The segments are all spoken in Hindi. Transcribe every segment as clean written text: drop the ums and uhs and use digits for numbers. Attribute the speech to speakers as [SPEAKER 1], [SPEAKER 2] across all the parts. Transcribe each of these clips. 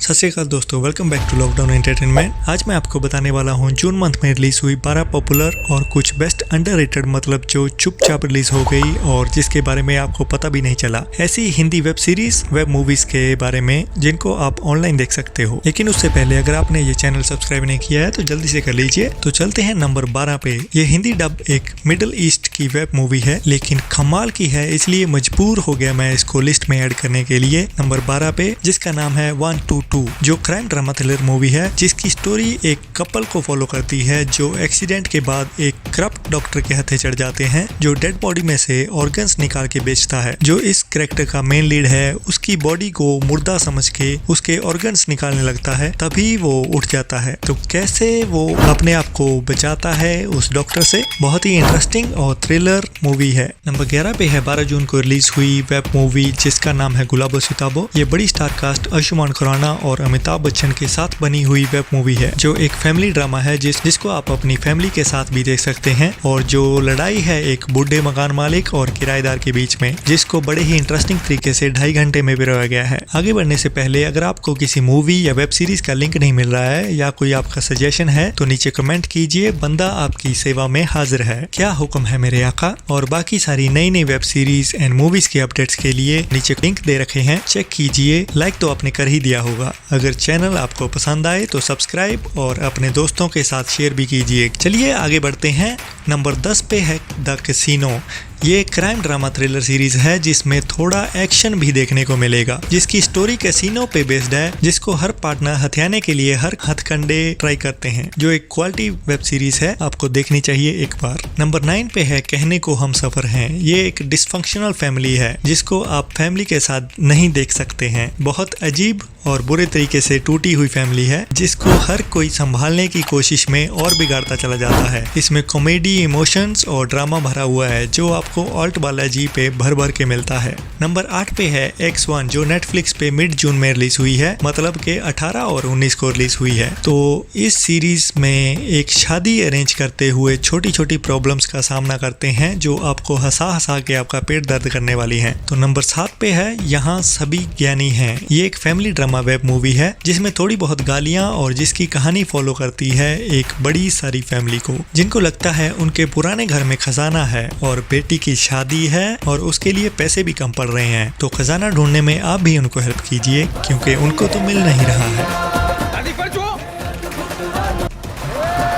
[SPEAKER 1] सत श्री अकाल दोस्तों, welcome back to lockdown entertainment. आज मैं आपको बताने वाला हूँ जून मंथ में रिलीज हुई 12 पॉपुलर और कुछ बेस्ट अंडररेटेड, मतलब जो चुपचाप रिलीज हो गई और जिसके बारे में आपको पता भी नहीं चला, ऐसी Hindi web series web movies के बारे में जिनको आप ऑनलाइन देख सकते हो। लेकिन उससे पहले अगर आपने ये चैनल सब्सक्राइब नहीं किया है तो जल्दी से कर लीजिए। तो चलते हैं नंबर 12 पे। ये हिंदी डब एक मिडिल ईस्ट की वेब मूवी है, लेकिन कमाल की है, इसलिए मजबूर हो गया मैं इसको लिस्ट में ऐड करने के लिए नंबर 12 पे, जिसका नाम है 122, जो क्राइम ड्रामा थ्रिलर मूवी है, जिसकी स्टोरी एक कपल को फॉलो करती है जो एक्सीडेंट के बाद एक करप्ट डॉक्टर के हत्थे चढ़ जाते हैं, जो डेड बॉडी में से ऑर्गन्स निकाल के बेचता है। जो इस कैरेक्टर का मेन लीड है, उसकी बॉडी को मुर्दा समझ के उसके ऑर्गन्स निकालने लगता है, तभी वो उठ जाता है। तो कैसे वो अपने आप को बचाता है उस डॉक्टर से, बहुत ही इंटरेस्टिंग और थ्रिलर मूवी है। नंबर 11 पे है 12 जून को रिलीज हुई वेब मूवी जिसका नाम है गुलाबो सिताबो। ये बड़ी स्टार कास्ट आयुष्मान खुराना और अमिताभ बच्चन के साथ बनी हुई वेब मूवी है, जो एक फैमिली ड्रामा है जिसको आप अपनी फैमिली के साथ भी देख सकते हैं, और जो लड़ाई है एक बूढ़े मकान मालिक और किराएदार के बीच में, जिसको बड़े ही इंटरेस्टिंग तरीके से 2.5 घंटे में पिरोया गया है। आगे बढ़ने से पहले अगर आपको किसी मूवी या वेब सीरीज का लिंक नहीं मिल रहा है या कोई आपका सजेशन है तो नीचे कमेंट कीजिए, बंदा आपकी सेवा में हाजिर है। क्या हुक्म है मेरे आका। और बाकी सारी नई नई वेब सीरीज एंड मूवीज के अपडेट्स के लिए नीचे लिंक दे रखे हैं, चेक कीजिए। लाइक तो आपने कर ही दिया होगा। अगर चैनल आपको पसंद आए तो सब्सक्राइब और अपने दोस्तों के साथ शेयर भी कीजिए। चलिए आगे बढ़ते हैं। नंबर 10 पे है द कैसीनो। ये क्राइम ड्रामा थ्रिलर सीरीज है जिसमें थोड़ा एक्शन भी देखने को मिलेगा, जिसकी स्टोरी कैसीनो पे बेस्ड है, जिसको हर पार्टनर हथियाने के लिए हर हथकंडे ट्राई करते हैं। जो एक क्वालिटी वेब सीरीज है, आपको देखनी चाहिए एक बार। नंबर 9 पे है कहने को हम सफर हैं। ये एक डिसफंक्शनल फैमिली है जिसको आप फैमिली के साथ नहीं देख सकते हैं। बहुत अजीब और बुरे तरीके से टूटी हुई फैमिली है जिसको हर कोई संभालने की कोशिश में और बिगाड़ता चला जाता है। इसमें कॉमेडी, इमोशंस और ड्रामा भरा हुआ है जो आपको ऑल्ट बालाजी पे भर भर के मिलता है। नंबर 8 पे है X1, जो नेटफ्लिक्स पे मिड जून में रिलीज हुई है, मतलब के 18 और 19 को रिलीज हुई है। तो इस सीरीज में एक शादी अरेंज करते हुए छोटी छोटी प्रॉब्लम्स का सामना करते हैं जो आपको हंसा हंसा के आपका पेट दर्द करने वाली है। तो नंबर 7 पे है यहाँ सभी ज्ञानी हैं। ये एक फैमिली ड्रामा वेब मूवी है जिसमें थोड़ी बहुत गालियां और जिसकी कहानी फॉलो करती है एक बड़ी सारी फैमिली को, जिनको लगता है उनके पुराने घर में खजाना है और बेटी की शादी है और उसके लिए पैसे भी कम पड़ रहे हैं। तो खजाना ढूंढने में आप भी उनको हेल्प कीजिए, क्योंकि उनको तो मिल नहीं रहा है।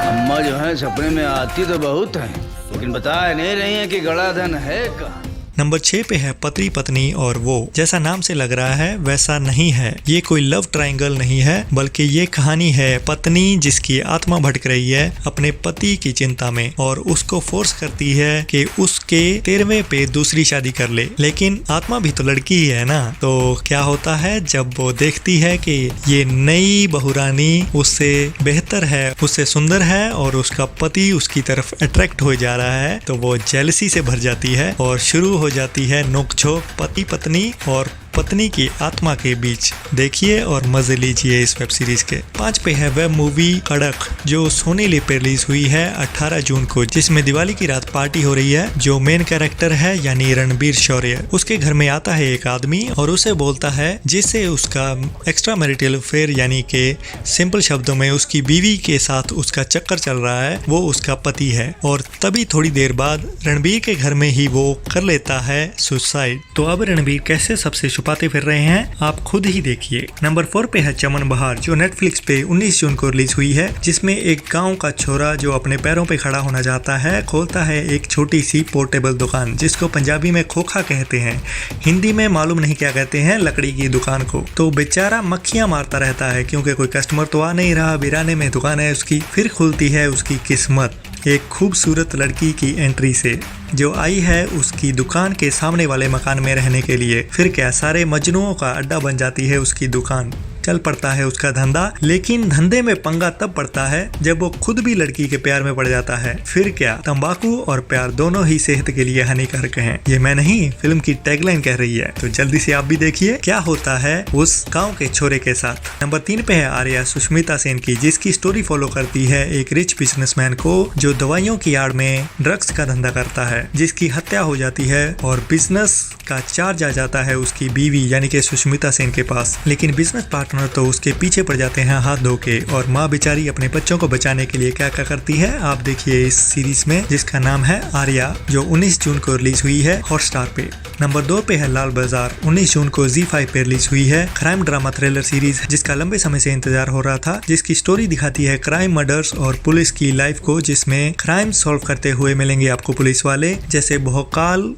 [SPEAKER 2] अम्मा जो है सपने में आती तो बहुत है, लेकिन बता नहीं रही है कि गड़ा धन है का।
[SPEAKER 1] नंबर 6 पे है पति पत्नी और वो। जैसा नाम से लग रहा है वैसा नहीं है। ये कोई लव ट्रायंगल नहीं है, बल्कि ये कहानी है पत्नी जिसकी आत्मा भटक रही है अपने पति की चिंता में और उसको फोर्स करती है कि उसके 13वें पे दूसरी शादी कर ले। लेकिन आत्मा भी तो लड़की ही है ना। तो क्या होता है जब वो देखती है कि ये नई बहुरानी उससे बेहतर है, उससे सुंदर है और उसका पति उसकी तरफ अट्रैक्ट हो जा रहा है, तो वो जेलसी से भर जाती है और शुरू हो जाती है नोकझोंक पति पत्नी और पत्नी की आत्मा के बीच। देखिए और मजे लीजिए इस वेब सीरीज के। 5 पे है वेब मूवी कड़क, जो सोनी लिव पे रिलीज हुई है 18 जून को, जिसमें दिवाली की रात पार्टी हो रही है। जो मेन कैरेक्टर है यानी रणबीर शौर्य, उसके घर में आता है एक आदमी और उसे बोलता है, जिससे उसका एक्स्ट्रा मैरिटल अफेयर यानी के सिंपल शब्दों में उसकी बीवी के साथ उसका चक्कर चल रहा है, वो उसका पति है। और तभी थोड़ी देर बाद रणबीर के घर में ही वो कर लेता है सुसाइड। तो अब रणबीर कैसे सबसे छुपाते फिर रहे हैं, आप खुद ही देखिए। नंबर 4 पे है चमन बहार, जो नेटफ्लिक्स पे 19 जून को रिलीज हुई है, जिसमें एक गांव का छोरा जो अपने पैरों पे खड़ा होना चाहता है, खोलता है एक छोटी सी पोर्टेबल दुकान, जिसको पंजाबी में खोखा कहते हैं, हिंदी में मालूम नहीं क्या कहते हैं, लकड़ी की दुकान को। तो बेचारा मक्खियां मारता रहता है क्योंकि कोई कस्टमर तो आ नहीं रहा, वीराने में दुकान है उसकी। फिर खुलती है उसकी किस्मत एक खूबसूरत लड़की की एंट्री से, जो आई है उसकी दुकान के सामने वाले मकान में रहने के लिए। फिर क्या, सारे मजनुओं का अड्डा बन जाती है उसकी दुकान, चल पड़ता है उसका धंधा। लेकिन धंधे में पंगा तब पड़ता है जब वो खुद भी लड़की के प्यार में पड़ जाता है। फिर क्या, तंबाकू और प्यार दोनों ही सेहत के लिए हानिकारक हैं। ये मैं नहीं, फिल्म की टैगलाइन कह रही है। तो जल्दी से आप भी देखिए क्या होता है उस गाँव के छोरे के साथ। नंबर 3 पे है आर्या सुष्मिता सेन की, जिसकी स्टोरी फॉलो करती है एक रिच बिजनेसमैन को जो दवाइयों की आड़ में ड्रग्स का धंधा करता है, जिसकी हत्या हो जाती है और बिजनेस का चार्ज आ जाता है उसकी बीवी यानी कि सुष्मिता सेन के पास। लेकिन बिजनेस पार्टनर पार्टनर तो उसके पीछे पड़ जाते हैं हाथ धो के, और माँ बेचारी अपने बच्चों को बचाने के लिए क्या क्या करती है आप देखिए इस सीरीज में, जिसका नाम है आर्या, जो 19 जून को रिलीज हुई है हॉटस्टार पे। नंबर 2 पे है लाल बाजार, 19 जून को ZEE5 पे रिलीज हुई है क्राइम ड्रामा थ्रिलर सीरीज, जिसका लंबे समय से इंतजार हो रहा था, जिसकी स्टोरी दिखाती है क्राइम, मर्डर्स और पुलिस की लाइफ को, जिसमें क्राइम सॉल्व करते हुए मिलेंगे आपको पुलिस वाले जैसे भोकाल।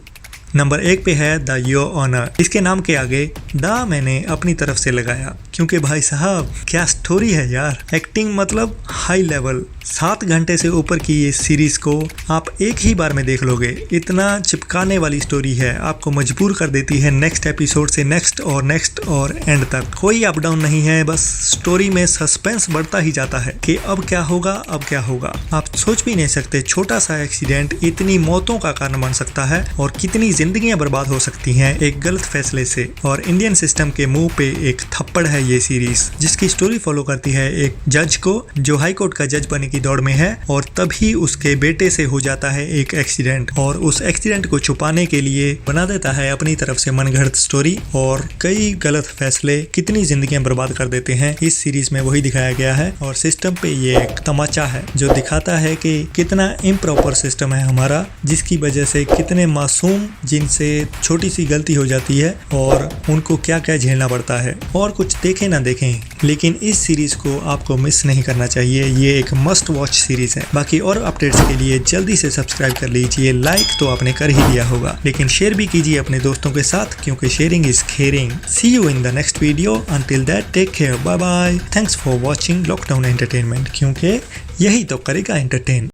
[SPEAKER 1] नंबर 1 पे है द योर ऑनर। इसके नाम के आगे द मैंने अपनी तरफ से लगाया क्योंकि भाई साहब क्या स्टोरी है यार, एक्टिंग मतलब हाई लेवल। 7 घंटे से ऊपर की ये सीरीज को आप एक ही बार में देख लोगे, इतना चिपकाने वाली स्टोरी है, आपको मजबूर कर देती है नेक्स्ट एपिसोड से नेक्स्ट और एंड तक। कोई अप डाउन नहीं है, बस स्टोरी में सस्पेंस बढ़ता ही जाता है कि अब क्या होगा अब क्या होगा। आप सोच भी नहीं सकते छोटा सा एक्सीडेंट इतनी मौतों का कारण बन सकता है और कितनी जिंदगियां बर्बाद हो सकती हैं एक गलत फैसले से। और इंडियन सिस्टम के मुंह पे एक थप्पड़ है ये सीरीज, जिसकी स्टोरी फॉलो करती है एक जज को जो हाई कोर्ट का जज बनने की दौड़ में है, और तभी उसके बेटे से हो जाता है एक एक्सीडेंट, और उस एक्सीडेंट को छुपाने के लिए बना देता है अपनी तरफ से मनगढ़ंत स्टोरी, और कई गलत फैसले कितनी जिंदगियां बर्बाद कर देते हैं इस सीरीज में वही दिखाया गया है। और सिस्टम पे ये एक तमाचा है जो दिखाता है कि कितना इम्प्रॉपर सिस्टम है हमारा, जिसकी वजह से कितने मासूम जिनसे छोटी सी गलती हो जाती है और उनको क्या क्या झेलना पड़ता है। और कुछ देखें ना देखें, लेकिन इस सीरीज को आपको मिस नहीं करना चाहिए, ये एक मस्ट वॉच सीरीज है। बाकी और अपडेट्स के लिए जल्दी से सब्सक्राइब कर लीजिए, लाइक तो आपने कर ही दिया होगा, लेकिन शेयर भी कीजिए अपने दोस्तों के साथ क्योंकि sharing is caring. See you in the next video, until that take care, bye bye, thanks for watching lockdown entertainment, क्योंकि यही तो करेगा एंटरटेन।